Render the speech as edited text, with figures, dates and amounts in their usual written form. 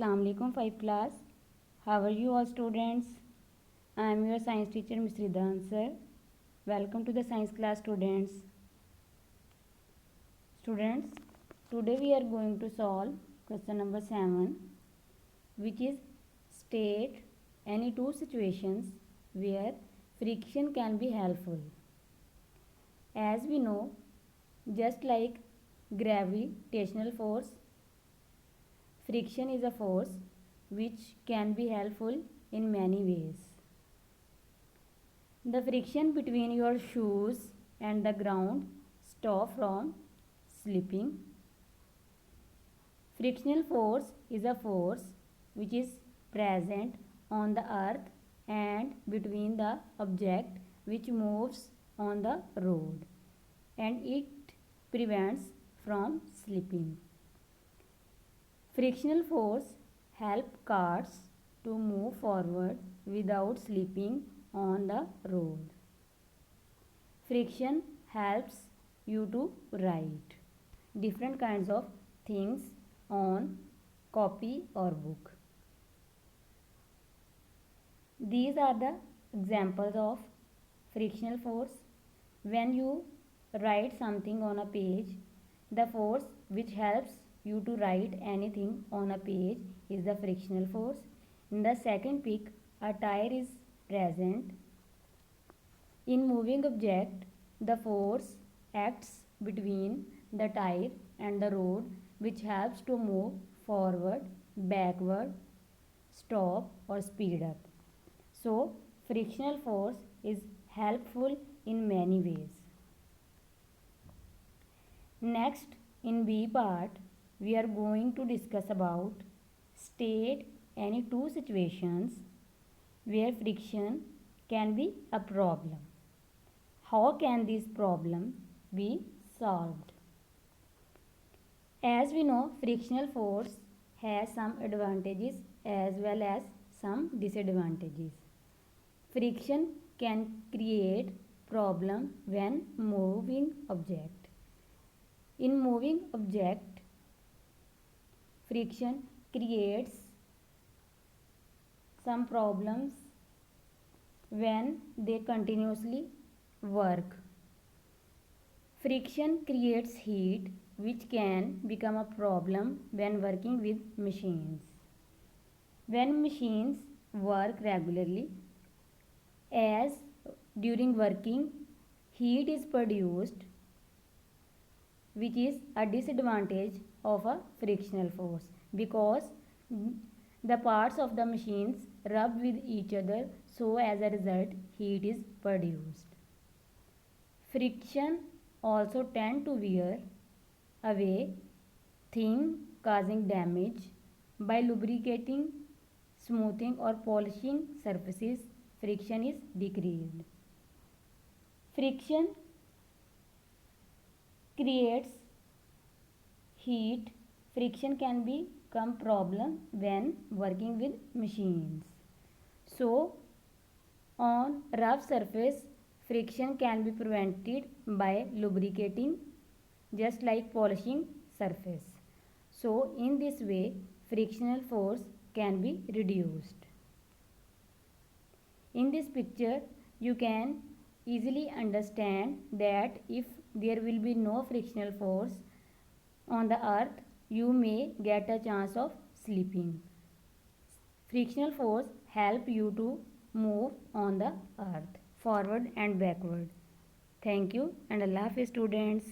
Assalamu alaikum 5 class. How are you all students? I am your science teacher Ms. Ridan sir. Welcome to the science class students. Students, today we are going to solve question number 7, which is state any two situations where friction can be helpful. As we know, just like gravitational force, friction is a force which can be helpful in many ways. The friction between your shoes and the ground stop from slipping. Frictional force is a force which is present on the earth and between the object which moves on the road, and it prevents from slipping. Frictional force help cars to move forward without slipping on the road. Friction helps you to write different kinds of things on copy or book. These are the examples of frictional force. When you write something on a page, the force which helps you to write anything on a page is the frictional force. In the second pic, a tire is present. In moving object, the force acts between the tire and the road, which helps to move forward, backward, stop or speed up. So, frictional force is helpful in many ways. Next, in B part, we are going to discuss about state any two situations where friction can be a problem. How can this problem be solved? As we know, frictional force has some advantages as well as some disadvantages. Friction can create problem when moving object. In moving object, friction creates some problems when they continuously work. Friction creates heat, which can become a problem when working with machines. When machines work regularly, as during working, heat is produced, which is a disadvantage of a frictional force because the parts of the machines rub with each other, so as a result heat is produced. Friction also tend to wear away thing causing damage. By lubricating, smoothing or polishing surfaces, friction is decreased. Friction creates heat. Friction can become problem when working with machines. So, on rough surface, friction can be prevented by lubricating, just like polishing surface. So, in this way, frictional force can be reduced. In this picture, you can easily understand that if there will be no frictional force on the earth, you may get a chance of slipping. Frictional force help you to move on the earth forward and backward. Thank you and Allah Hafiz students.